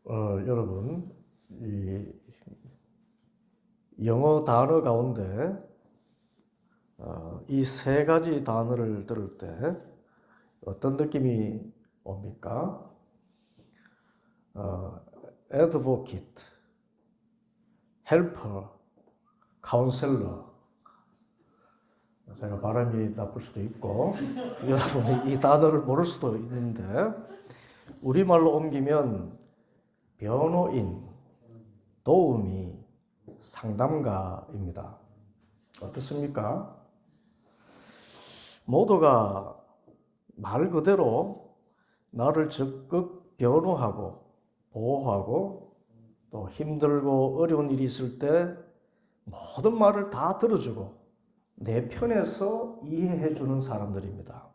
여러분, 영어 단어 가운데 이 세 가지 단어를 들을 때 어떤 느낌이 옵니까? advocate, helper, counselor. 제가 발음이 나쁠 수도 있고 여러분이 이 단어를 모를 수도 있는데 우리말로 옮기면 변호인, 도우미, 상담가입니다. 어떻습니까? 모두가 말 그대로 나를 적극 변호하고 보호하고 또 힘들고 어려운 일이 있을 때 모든 말을 다 들어주고 내 편에서 이해해 주는 사람들입니다.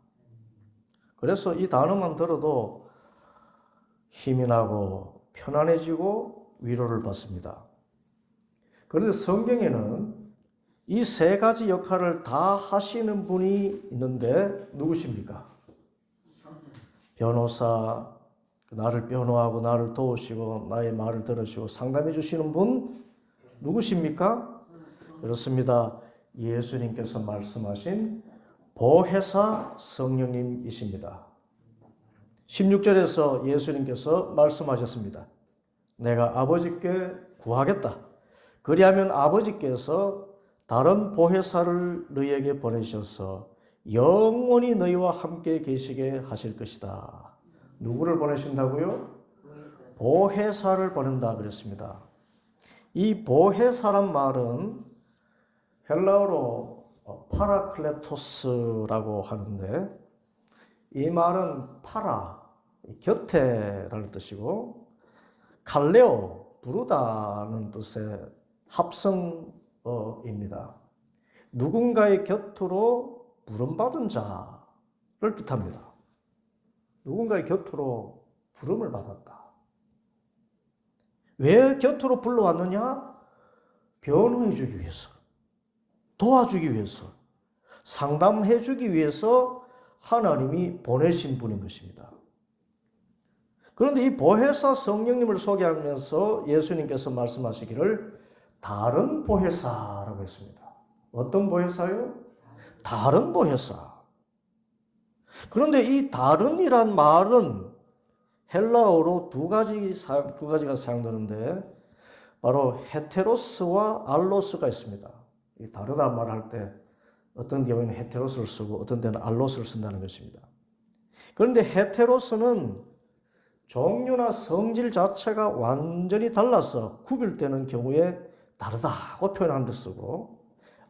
그래서 이 단어만 들어도 힘이 나고 편안해지고 위로를 받습니다. 그런데 성경에는 이 세 가지 역할을 다 하시는 분이 있는데 누구십니까? 변호사, 나를 변호하고 나를 도우시고 나의 말을 들으시고 상담해 주시는 분 누구십니까? 그렇습니다. 예수님께서 말씀하신 보혜사 성령님이십니다. 16절에서 예수님께서 말씀하셨습니다. 내가 아버지께 구하겠다. 그리하면 아버지께서 다른 보혜사를 너희에게 보내셔서 영원히 너희와 함께 계시게 하실 것이다. 누구를 보내신다고요? 보혜사를 보낸다 그랬습니다. 이 보혜사란 말은 헬라어로 파라클레토스라고 하는데 이 말은 파라, 곁에라는 뜻이고 칼레오, 부르다는 뜻의 합성어입니다. 누군가의 곁으로 부름받은 자를 뜻합니다. 누군가의 곁으로 부름을 받았다. 왜 곁으로 불러왔느냐? 변호해 주기 위해서, 도와주기 위해서, 상담해 주기 위해서 하나님이 보내신 분인 것입니다. 그런데 이 보혜사 성령님을 소개하면서 예수님께서 말씀하시기를 다른 보혜사라고 했습니다. 어떤 보혜사요? 다른 보혜사. 그런데 이 다른이란 말은 헬라어로 두 가지가 사용되는데 바로 헤테로스와 알로스가 있습니다. 이 다르다 말할 때 어떤 경우에는 헤테로스를 쓰고 어떤 때는 알로스를 쓴다는 것입니다. 그런데 헤테로스는 종류나 성질 자체가 완전히 달라서 구별되는 경우에 다르다고 표현하는 데 쓰고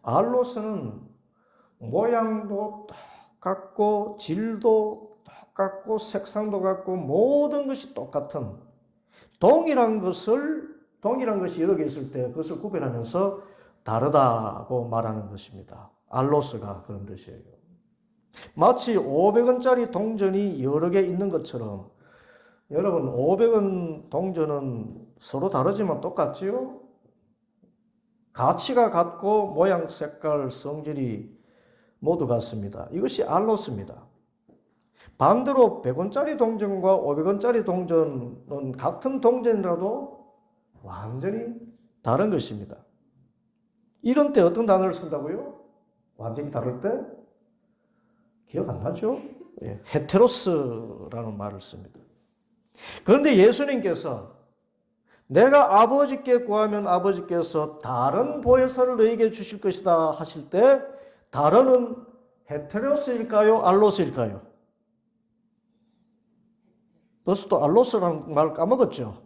알로스는 모양도 똑같고 질도 똑같고 색상도 같고 모든 것이 똑같은 동일한 것이 여러 개 있을 때 그것을 구별하면서 다르다고 말하는 것입니다. 알로스가 그런 뜻이에요. 마치 500원짜리 동전이 여러 개 있는 것처럼 여러분 500원 동전은 서로 다르지만 똑같지요? 가치가 같고 모양, 색깔, 성질이 모두 같습니다. 이것이 알로스입니다. 반대로 100원짜리 동전과 500원짜리 동전은 같은 동전이라도 완전히 다른 것입니다. 이런 때 어떤 단어를 쓴다고요? 완전히 다를 때? 기억 안 나죠? 헤테로스라는 말을 씁니다. 그런데 예수님께서 내가 아버지께 구하면 아버지께서 다른 보혜사를 너에게 주실 것이다 하실 때 다른은 헤테로스일까요? 알로스일까요? 벌써 또 알로스라는 말 까먹었죠?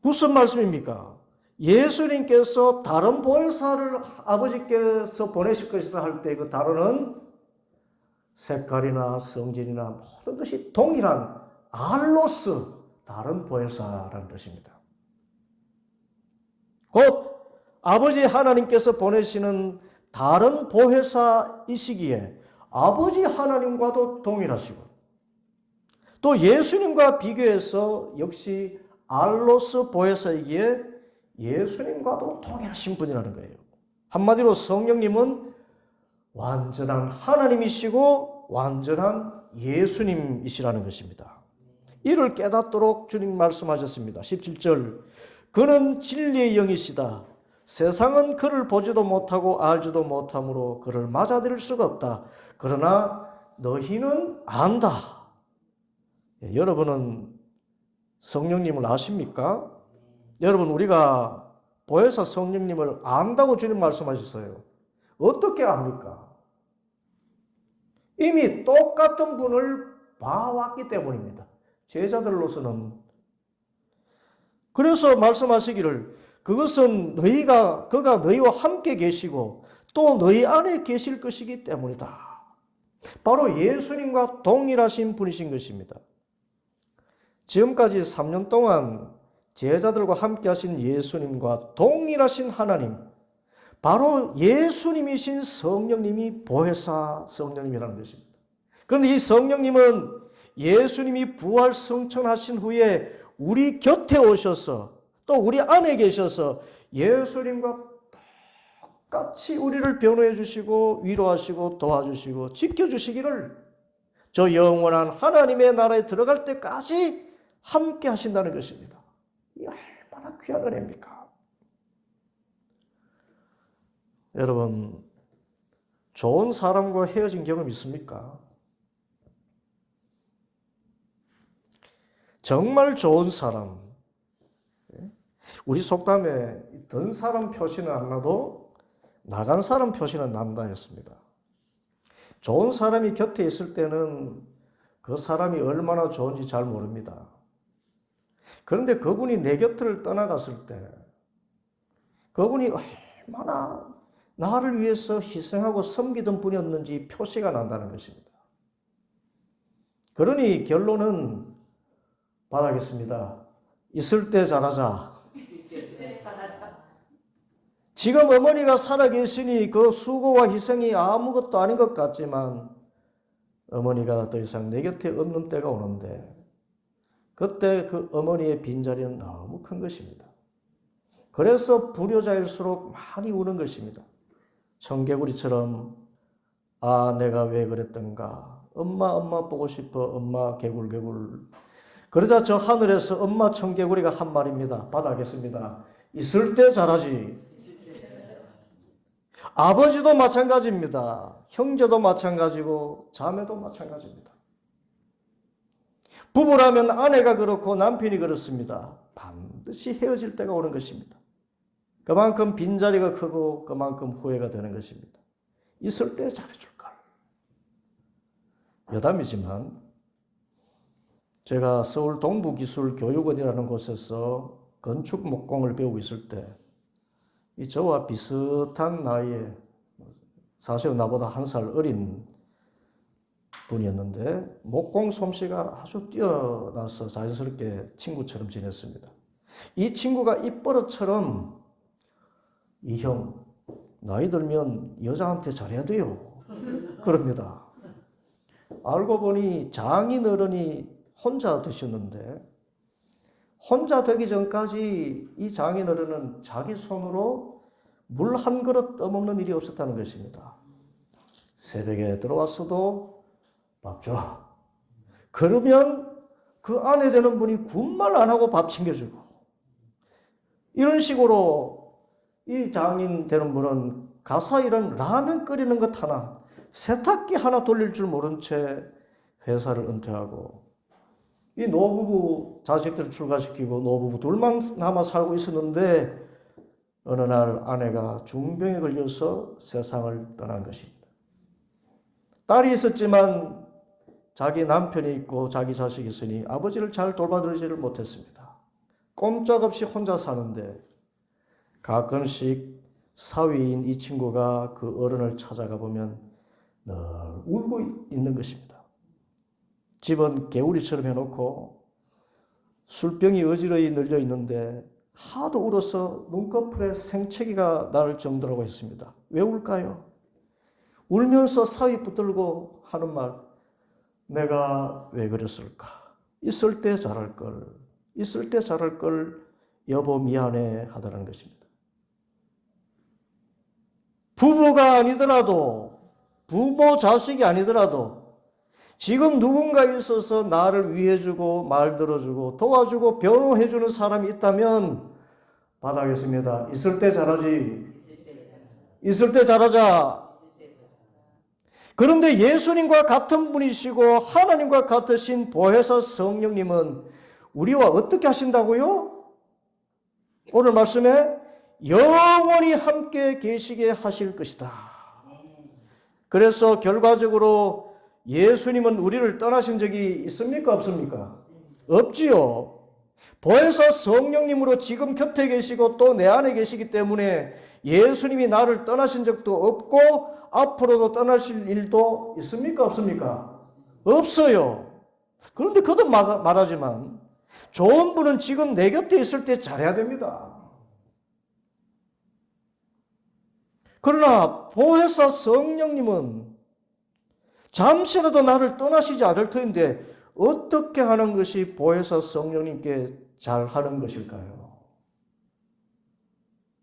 무슨 말씀입니까? 예수님께서 다른 보혜사를 아버지께서 보내실 것이다 할 때 그 다른은 색깔이나 성질이나 모든 것이 동일한 알로스, 다른 보혜사라는 뜻입니다. 곧 아버지 하나님께서 보내시는 다른 보혜사이시기에 아버지 하나님과도 동일하시고 또 예수님과 비교해서 역시 알로스 보혜사이기에 예수님과도 동일하신 분이라는 거예요. 한마디로 성령님은 완전한 하나님이시고 완전한 예수님이시라는 것입니다. 이를 깨닫도록 주님 말씀하셨습니다. 17절 그는 진리의 영이시다. 세상은 그를 보지도 못하고 알지도 못하므로 그를 맞아들일 수가 없다. 그러나 너희는 안다. 여러분은 성령님을 아십니까? 여러분 우리가 보혜사 성령님을 안다고 주님 말씀하셨어요. 어떻게 압니까? 이미 똑같은 분을 봐왔기 때문입니다. 제자들로서는. 그래서 말씀하시기를 그것은 그가 너희와 함께 계시고 또 너희 안에 계실 것이기 때문이다. 바로 예수님과 동일하신 분이신 것입니다. 지금까지 3년 동안 제자들과 함께 하신 예수님과 동일하신 하나님, 바로 예수님이신 성령님이 보혜사 성령님이라는 것입니다. 그런데 이 성령님은 예수님이 부활 승천하신 후에 우리 곁에 오셔서 또 우리 안에 계셔서 예수님과 똑같이 우리를 변호해 주시고 위로하시고 도와주시고 지켜주시기를 저 영원한 하나님의 나라에 들어갈 때까지 함께 하신다는 것입니다. 이 얼마나 귀한 은혜입니까? 여러분, 좋은 사람과 헤어진 경험 있습니까? 정말 좋은 사람, 우리 속담에 든 사람 표시는 안 나도 나간 사람 표시는 난다 했습니다. 좋은 사람이 곁에 있을 때는 그 사람이 얼마나 좋은지 잘 모릅니다. 그런데 그분이 내 곁을 떠나갔을 때 그분이 얼마나 나를 위해서 희생하고 섬기던 분이었는지 표시가 난다는 것입니다. 그러니 결론은 받아겠습니다. 있을 때 잘하자. 지금 어머니가 살아계시니 그 수고와 희생이 아무것도 아닌 것 같지만 어머니가 더 이상 내 곁에 없는 때가 오는데 그때 그 어머니의 빈자리는 너무 큰 것입니다. 그래서 불효자일수록 많이 우는 것입니다. 청개구리처럼 아 내가 왜 그랬던가 엄마 보고 싶어 엄마 개굴개굴 그러자 저 하늘에서 엄마 청개구리가 한 말입니다. 받아겠습니다. 있을 때 잘하지. 아버지도 마찬가지입니다. 형제도 마찬가지고 자매도 마찬가지입니다. 부부라면 아내가 그렇고 남편이 그렇습니다. 반드시 헤어질 때가 오는 것입니다. 그만큼 빈자리가 크고 그만큼 후회가 되는 것입니다. 있을 때 잘해줄 걸. 여담이지만 제가 서울 동부기술교육원이라는 곳에서 건축 목공을 배우고 있을 때 이 저와 비슷한 나이에 사실 나보다 한 살 어린 분이었는데 목공 솜씨가 아주 뛰어나서 자연스럽게 친구처럼 지냈습니다. 이 친구가 입버릇처럼 이 형 나이 들면 여자한테 잘해야 돼요. 그럽니다. 알고 보니 장인 어른이 혼자 되셨는데 혼자 되기 전까지 이 장인 어른은 자기 손으로 물 한 그릇 떠먹는 일이 없었다는 것입니다. 새벽에 들어왔어도 밥 줘. 그러면 그 아내 되는 분이 군말 안 하고 밥 챙겨주고 이런 식으로 이 장인 되는 분은 가사 일은 라면 끓이는 것 하나 세탁기 하나 돌릴 줄 모른 채 회사를 은퇴하고 이 노부부 자식들을 출가시키고 노부부 둘만 남아 살고 있었는데 어느 날 아내가 중병에 걸려서 세상을 떠난 것입니다. 딸이 있었지만 자기 남편이 있고 자기 자식이 있으니 아버지를 잘 돌봐드리지를 못했습니다. 꼼짝없이 혼자 사는데 가끔씩 사위인 이 친구가 그 어른을 찾아가 보면 늘 울고 있는 것입니다. 집은 개우리처럼 해놓고 술병이 어지러이 널려 있는데 하도 울어서 눈꺼풀에 생채기가 날 정도라고 했습니다. 왜 울까요? 울면서 사위 붙들고 하는 말, 내가 왜 그랬을까? 있을 때 잘할 걸, 있을 때 잘할 걸 여보 미안해 하더라는 것입니다. 부부가 아니더라도 부모 자식이 아니더라도 지금 누군가 있어서 나를 위해주고 말 들어주고 도와주고 변호해주는 사람이 있다면 받아겠습니다. 있을 때 잘하지. 있을 때 잘하자. 그런데 예수님과 같은 분이시고 하나님과 같으신 보혜사 성령님은 우리와 어떻게 하신다고요? 오늘 말씀에 영원히 함께 계시게 하실 것이다. 그래서 결과적으로 예수님은 우리를 떠나신 적이 있습니까? 없습니까? 없지요. 보혜사 성령님으로 지금 곁에 계시고 또 내 안에 계시기 때문에 예수님이 나를 떠나신 적도 없고 앞으로도 떠나실 일도 있습니까? 없습니까? 없어요. 그런데 거듭 말하지만 좋은 분은 지금 내 곁에 있을 때 잘해야 됩니다. 그러나 보혜사 성령님은 잠시라도 나를 떠나시지 않을 터인데 어떻게 하는 것이 보혜사 성령님께 잘하는 것일까요?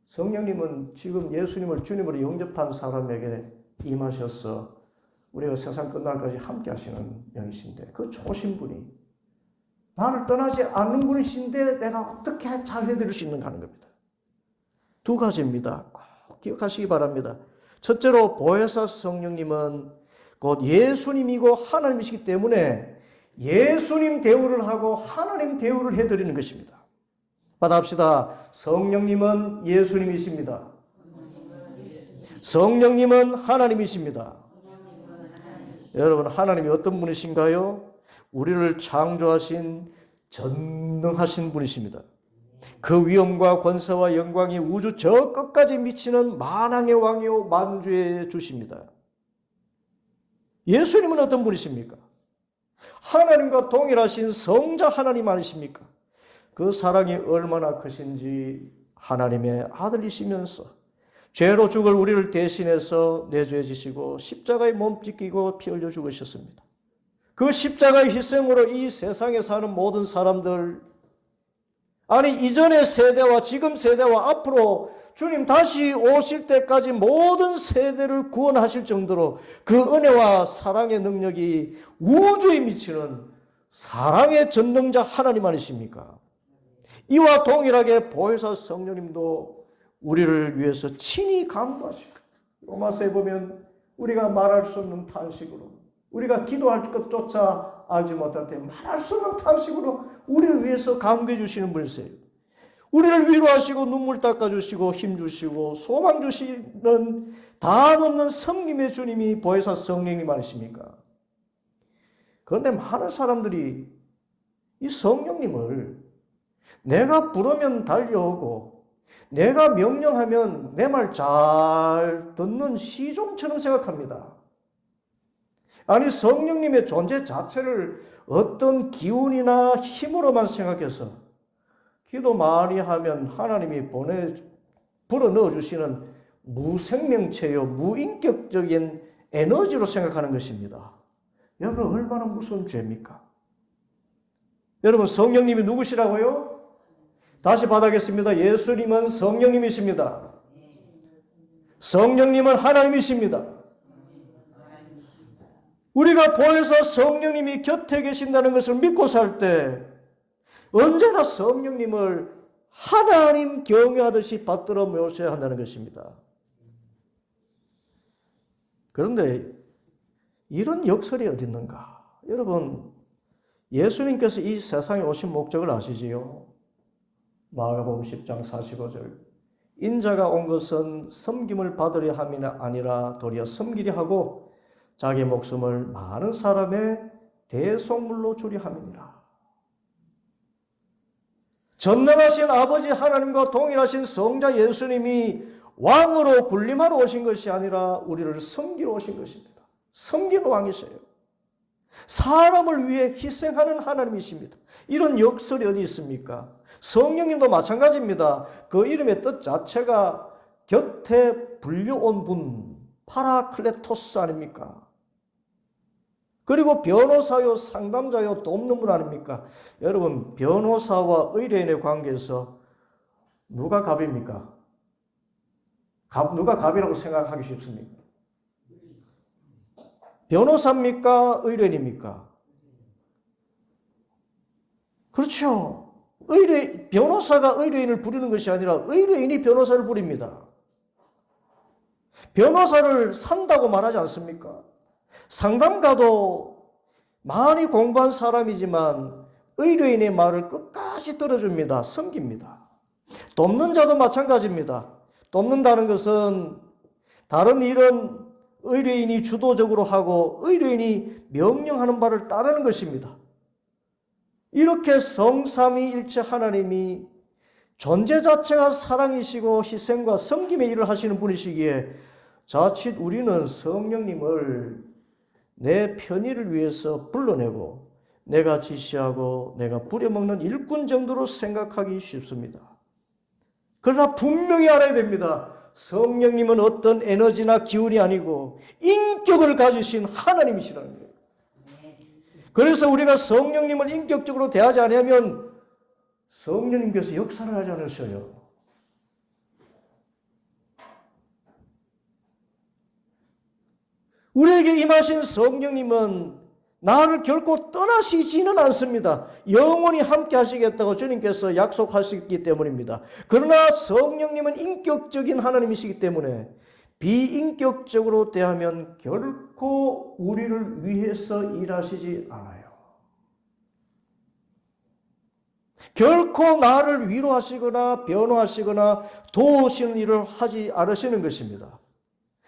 성령님은 지금 예수님을 주님으로 영접한 사람에게 임하셔서 우리가 세상 끝날까지 함께 하시는 영이신데 그 좋으신 분이 나를 떠나지 않는 분이신데 내가 어떻게 잘 해드릴 수 있는가 하는 겁니다. 두 가지입니다. 꼭 기억하시기 바랍니다. 첫째로 보혜사 성령님은 곧 예수님이고 하나님이시기 때문에 예수님 대우를 하고 하나님 대우를 해드리는 것입니다. 받아합시다. 성령님은 예수님이십니다. 성령님은 하나님이십니다. 여러분, 하나님이 어떤 분이신가요? 우리를 창조하신 전능하신 분이십니다. 그 위엄과 권세와 영광이 우주 저 끝까지 미치는 만왕의 왕이요 만주의 주십니다. 예수님은 어떤 분이십니까? 하나님과 동일하신 성자 하나님 아니십니까? 그 사랑이 얼마나 크신지 하나님의 아들이시면서 죄로 죽을 우리를 대신해서 내죄 지시고 십자가에 몸 찢기고 피 흘려 죽으셨습니다. 그 십자가의 희생으로 이 세상에 사는 모든 사람들, 아니 이전의 세대와 지금 세대와 앞으로 주님 다시 오실 때까지 모든 세대를 구원하실 정도로 그 은혜와 사랑의 능력이 우주에 미치는 사랑의 전능자 하나님 아니십니까? 이와 동일하게 보혜사 성령님도 우리를 위해서 친히 강구하시고, 로마서에 보면 우리가 말할 수 없는 탄식으로, 우리가 기도할 것조차 알지 못할 때 말할 수 없는 탄식으로 우리를 위해서 강구해 주시는 분이세요. 우리를 위로하시고 눈물 닦아주시고 힘주시고 소망 주시는 다함없는 섬김의 주님이 보혜사 성령님 아니십니까? 그런데 많은 사람들이 이 성령님을 내가 부르면 달려오고 내가 명령하면 내 말 잘 듣는 시종처럼 생각합니다. 아니 성령님의 존재 자체를 어떤 기운이나 힘으로만 생각해서 기도 많이 하면 하나님이 불어 넣어주시는 무생명체요 무인격적인 에너지로 생각하는 것입니다. 여러분 얼마나 무서운 죄입니까? 여러분 성령님이 누구시라고요? 다시 받아겠습니다. 예수님은 성령님이십니다. 성령님은 하나님이십니다. 우리가 보혜사 성령님이 곁에 계신다는 것을 믿고 살 때 언제나 성령님을 하나님 경외하듯이 받들어 모셔야 한다는 것입니다. 그런데 이런 역설이 어디 있는가? 여러분, 예수님께서 이 세상에 오신 목적을 아시지요? 마가복음 10장 45절 인자가 온 것은 섬김을 받으려 함이 아니라 도리어 섬기려 하고 자기 목숨을 많은 사람의 대속물로 주려 함이니라. 전능하신 아버지 하나님과 동일하신 성자 예수님이 왕으로 군림하러 오신 것이 아니라 우리를 섬기러 오신 것입니다. 섬기는 왕이세요. 사람을 위해 희생하는 하나님이십니다. 이런 역설이 어디 있습니까? 성령님도 마찬가지입니다. 그 이름의 뜻 자체가 곁에 불려온 분, 파라클레토스 아닙니까? 그리고 변호사요, 상담자요, 돕는 분 아닙니까? 여러분, 변호사와 의뢰인의 관계에서 누가 갑입니까? 누가 갑이라고 생각하기 쉽습니까? 변호사입니까? 의뢰인입니까? 그렇죠. 변호사가 의뢰인을 부르는 것이 아니라 의뢰인이 변호사를 부립니다. 변호사를 산다고 말하지 않습니까? 상담가도 많이 공부한 사람이지만 의뢰인의 말을 끝까지 들어줍니다. 섬깁니다. 돕는 자도 마찬가지입니다. 돕는다는 것은 다른 일은 의뢰인이 주도적으로 하고 의뢰인이 명령하는 바를 따르는 것입니다. 이렇게 성삼위일체 하나님이 존재 자체가 사랑이시고 희생과 섬김의 일을 하시는 분이시기에 자칫 우리는 성령님을 내 편의를 위해서 불러내고 내가 지시하고 내가 부려먹는 일꾼 정도로 생각하기 쉽습니다. 그러나 분명히 알아야 됩니다. 성령님은 어떤 에너지나 기운이 아니고 인격을 가지신 하나님이시라는 거예요. 그래서 우리가 성령님을 인격적으로 대하지 않으면 성령님께서 역사를 하지 않으셔요. 우리에게 임하신 성령님은 나를 결코 떠나시지는 않습니다. 영원히 함께 하시겠다고 주님께서 약속하셨기 때문입니다. 그러나 성령님은 인격적인 하나님이시기 때문에 비인격적으로 대하면 결코 우리를 위해서 일하시지 않아요. 결코 나를 위로하시거나 변호하시거나 도우시는 일을 하지 않으시는 것입니다.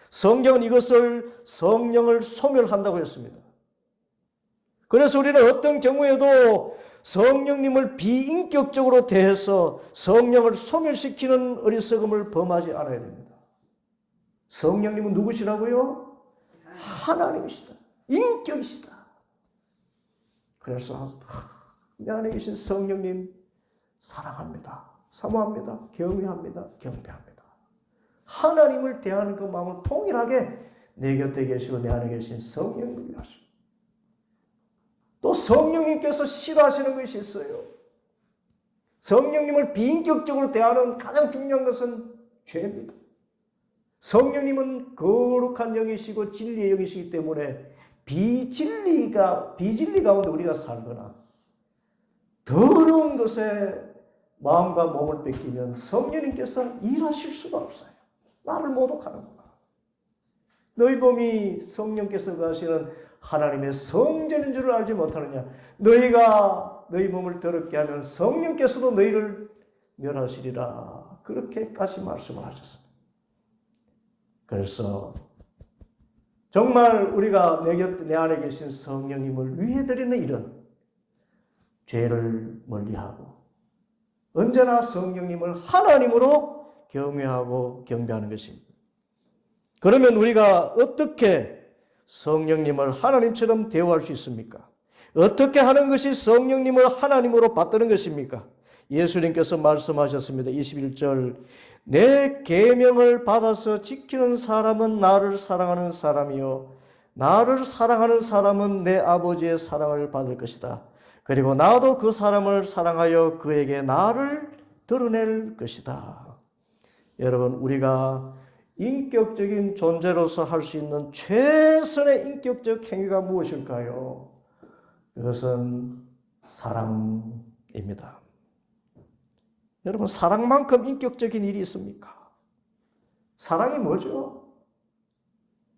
성경은 이것을 성령을 소멸한다고 했습니다. 그래서 우리는 어떤 경우에도 성령님을 비인격적으로 대해서 성령을 소멸시키는 어리석음을 범하지 않아야 됩니다. 성령님은 누구시라고요? 하나님이시다. 인격이시다. 그래서 내 안에 계신 성령님 사랑합니다. 사모합니다. 경외합니다. 경배합니다. 하나님을 대하는 그 마음을 통일하게 내 곁에 계시고 내 안에 계신 성령님을 위하시고 또 성령님께서 싫어하시는 것이 있어요. 성령님을 비인격적으로 대하는 가장 중요한 것은 죄입니다. 성령님은 거룩한 영이시고 진리의 영이시기 때문에 비진리 가운데 우리가 살거나 더러운 것에 마음과 몸을 뺏기면 성령님께서 일하실 수가 없어요. 나를 모독하는구나. 너희 몸이 성령께서 가시는 하나님의 성전인 줄을 알지 못하느냐. 너희가 너희 몸을 더럽게 하면 성령께서도 너희를 멸하시리라. 그렇게까지 말씀을 하셨습니다. 그래서 정말 우리가 내 안에 계신 성령님을 위해 드리는 일은 죄를 멀리하고 언제나 성령님을 하나님으로 경외하고 경배하는 것입니다. 그러면 우리가 어떻게 성령님을 하나님처럼 대우할 수 있습니까? 어떻게 하는 것이 성령님을 하나님으로 받드는 것입니까? 예수님께서 말씀하셨습니다. 21절 내 계명을 받아서 지키는 사람은 나를 사랑하는 사람이요 나를 사랑하는 사람은 내 아버지의 사랑을 받을 것이다. 그리고 나도 그 사람을 사랑하여 그에게 나를 드러낼 것이다. 여러분, 우리가 인격적인 존재로서 할 수 있는 최선의 인격적 행위가 무엇일까요? 그것은 사랑입니다. 여러분, 사랑만큼 인격적인 일이 있습니까? 사랑이 뭐죠?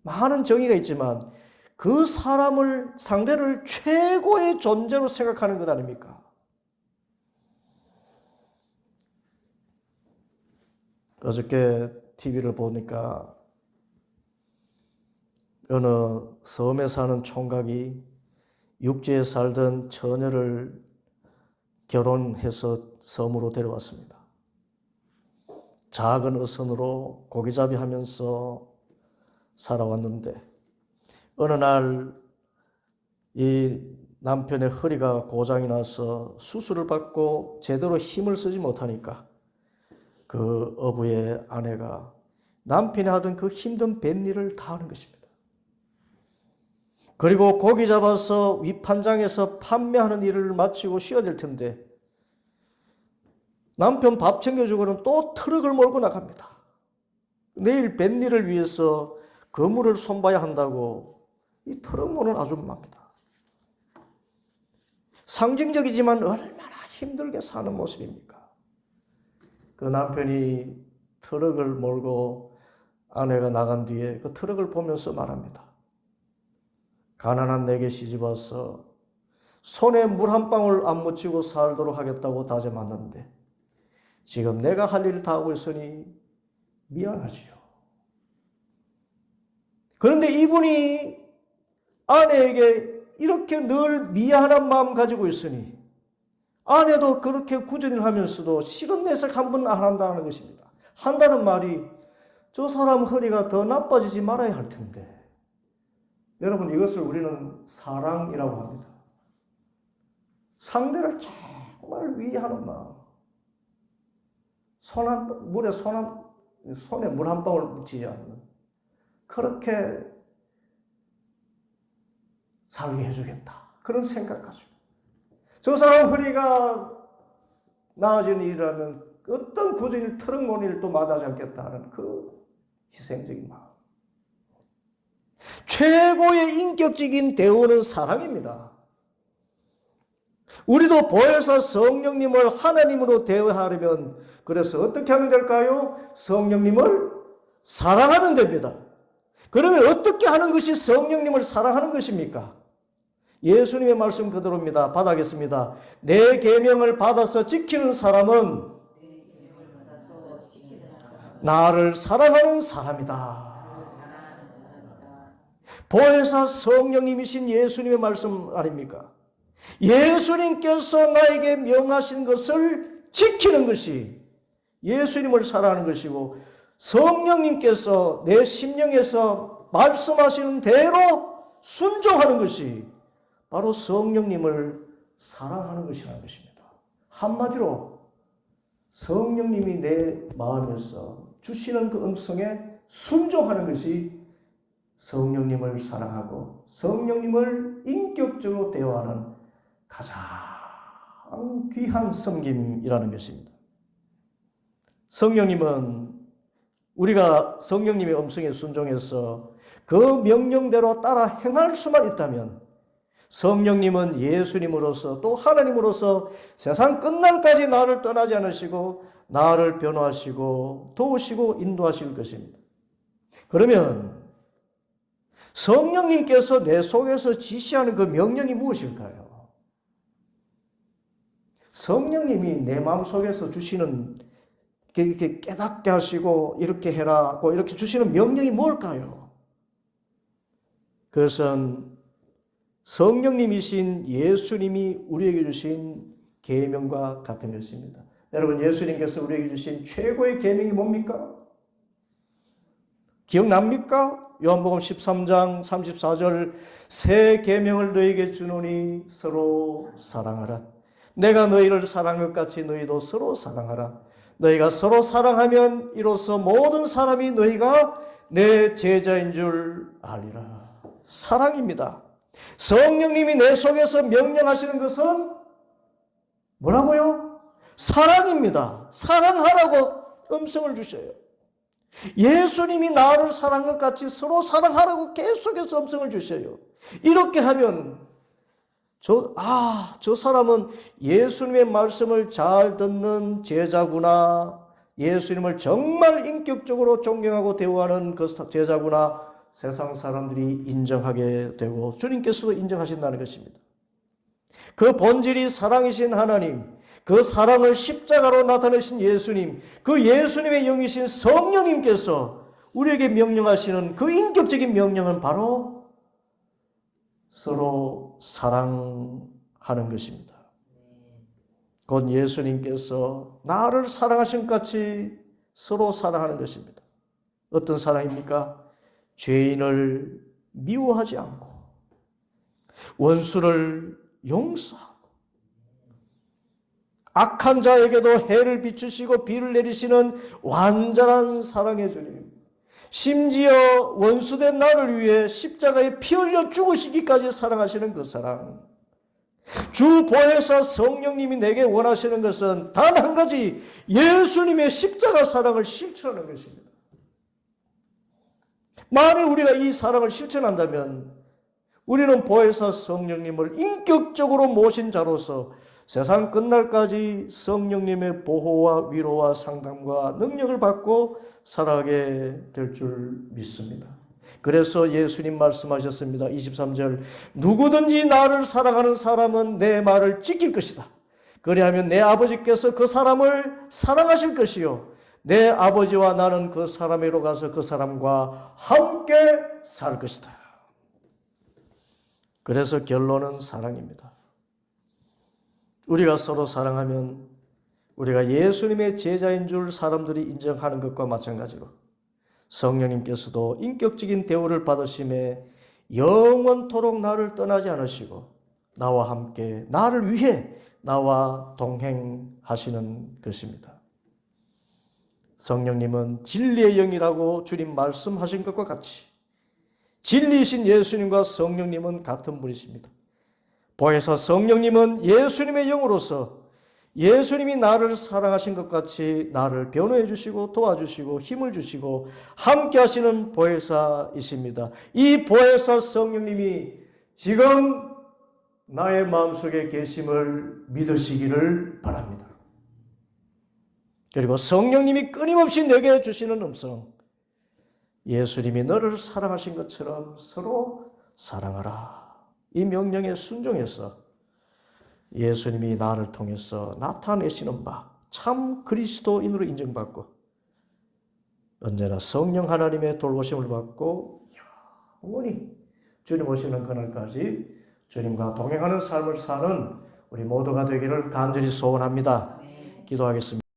많은 정의가 있지만 그 사람을 상대를 최고의 존재로 생각하는 것 아닙니까? 어저께 TV를 보니까 어느 섬에 사는 총각이 육지에 살던 처녀를 결혼해서 섬으로 데려왔습니다. 작은 어선으로 고기잡이 하면서 살아왔는데 어느 날 이 남편의 허리가 고장이 나서 수술을 받고 제대로 힘을 쓰지 못하니까 그 어부의 아내가 남편이 하던 그 힘든 뱃일을 다 하는 것입니다. 그리고 고기 잡아서 위판장에서 판매하는 일을 마치고 쉬어야 될 텐데 남편 밥 챙겨주고는 또 트럭을 몰고 나갑니다. 내일 뱃일을 위해서 그물을 손봐야 한다고 이 트럭몬은 아줌마입니다. 상징적이지만 얼마나 힘들게 사는 모습입니까? 그 남편이 트럭을 몰고 아내가 나간 뒤에 그 트럭을 보면서 말합니다. 가난한 내게 시집와서 손에 물 한 방울 안 묻히고 살도록 하겠다고 다짐했는데 지금 내가 할 일 다 하고 있으니 미안하지요. 그런데 이분이 아내에게 이렇게 늘 미안한 마음 가지고 있으니 아내도 그렇게 구전을 하면서도 실은 내색 한 번 안 한다는 것입니다. 한다는 말이 저 사람 허리가 더 나빠지지 말아야 할 텐데. 여러분, 이것을 우리는 사랑이라고 합니다. 상대를 정말 위하는 마음. 손에 물 한 방울 묻히지 않는, 그렇게 살게 해주겠다. 그런 생각 가지고. 저 사람 허리가 나아진 일이라면 어떤 구전일, 트럭몬일 또 마다하지 않겠다 하는 그 희생적인 마음. 최고의 인격적인 대우는 사랑입니다. 우리도 보혜사 성령님을 하나님으로 대우하려면 그래서 어떻게 하면 될까요? 성령님을 사랑하면 됩니다. 그러면 어떻게 하는 것이 성령님을 사랑하는 것입니까? 예수님의 말씀 그대로입니다. 받아겠습니다. 내 계명을 받아서 지키는 사람은 나를 사랑하는 사람이다. 보혜사 성령님이신 예수님의 말씀 아닙니까? 예수님께서 나에게 명하신 것을 지키는 것이 예수님을 사랑하는 것이고, 성령님께서 내 심령에서 말씀하시는 대로 순종하는 것이 바로 성령님을 사랑하는 것이라는 것입니다. 한마디로 성령님이 내 마음에서 주시는 그 음성에 순종하는 것이 성령님을 사랑하고 성령님을 인격적으로 대화하는 가장 귀한 섬김이라는 것입니다. 성령님은 우리가 성령님의 음성에 순종해서 그 명령대로 따라 행할 수만 있다면 성령님은 예수님으로서 또 하나님으로서 세상 끝날까지 나를 떠나지 않으시고 나를 변호하시고 도우시고 인도하실 것입니다. 그러면 성령님께서 내 속에서 지시하는 그 명령이 무엇일까요? 성령님이 내 마음속에서 주시는, 이렇게 깨닫게 하시고 이렇게 해라고 이렇게 주시는 명령이 뭘까요? 그것은 성령님이신 예수님이 우리에게 주신 계명과 같은 것입니다. 여러분, 예수님께서 우리에게 주신 최고의 계명이 뭡니까? 기억납니까? 요한복음 13장 34절 새 계명을 너희에게 주노니 서로 사랑하라. 내가 너희를 사랑한 것 같이 너희도 서로 사랑하라. 너희가 서로 사랑하면 이로써 모든 사람이 너희가 내 제자인 줄 알리라. 사랑입니다. 성령님이 내 속에서 명령하시는 것은 뭐라고요? 사랑입니다. 사랑하라고 음성을 주셔요. 예수님이 나를 사랑한 것 같이 서로 사랑하라고 계속해서 음성을 주셔요. 이렇게 하면 저 사람은 예수님의 말씀을 잘 듣는 제자구나, 예수님을 정말 인격적으로 존경하고 대우하는 그 제자구나, 세상 사람들이 인정하게 되고 주님께서도 인정하신다는 것입니다. 그 본질이 사랑이신 하나님, 그 사랑을 십자가로 나타내신 예수님, 그 예수님의 영이신 성령님께서 우리에게 명령하시는 그 인격적인 명령은 바로 서로 사랑하는 것입니다. 곧 예수님께서 나를 사랑하신 것 같이 서로 사랑하는 것입니다. 어떤 사랑입니까? 죄인을 미워하지 않고 원수를 용서하고 악한 자에게도 해를 비추시고 비를 내리시는 완전한 사랑의 주님, 심지어 원수된 나를 위해 십자가에 피 흘려 죽으시기까지 사랑하시는 그 사랑, 주 보혜사 성령님이 내게 원하시는 것은 단 한 가지, 예수님의 십자가 사랑을 실천하는 것입니다. 만일 우리가 이 사랑을 실천한다면 우리는 보혜사 성령님을 인격적으로 모신 자로서 세상 끝날까지 성령님의 보호와 위로와 상담과 능력을 받고 살아가게 될 줄 믿습니다. 그래서 예수님 말씀하셨습니다. 23절, 누구든지 나를 사랑하는 사람은 내 말을 지킬 것이다. 그리하면 내 아버지께서 그 사람을 사랑하실 것이요 내 아버지와 나는 그 사람에로 가서 그 사람과 함께 살 것이다. 그래서 결론은 사랑입니다. 우리가 서로 사랑하면 우리가 예수님의 제자인 줄 사람들이 인정하는 것과 마찬가지로 성령님께서도 인격적인 대우를 받으심에 영원토록 나를 떠나지 않으시고 나와 함께 나를 위해 나와 동행하시는 것입니다. 성령님은 진리의 영이라고 주님 말씀하신 것과 같이 진리이신 예수님과 성령님은 같은 분이십니다. 보혜사 성령님은 예수님의 영으로서 예수님이 나를 사랑하신 것 같이 나를 변호해 주시고 도와주시고 힘을 주시고 함께 하시는 보혜사이십니다. 이 보혜사 성령님이 지금 나의 마음속에 계심을 믿으시기를 바랍니다. 그리고 성령님이 끊임없이 내게 주시는 음성, 예수님이 너를 사랑하신 것처럼 서로 사랑하라. 이 명령에 순종해서 예수님이 나를 통해서 나타내시는 바 참 그리스도인으로 인정받고 언제나 성령 하나님의 돌보심을 받고 영원히 주님 오시는 그날까지 주님과 동행하는 삶을 사는 우리 모두가 되기를 간절히 소원합니다. 기도하겠습니다.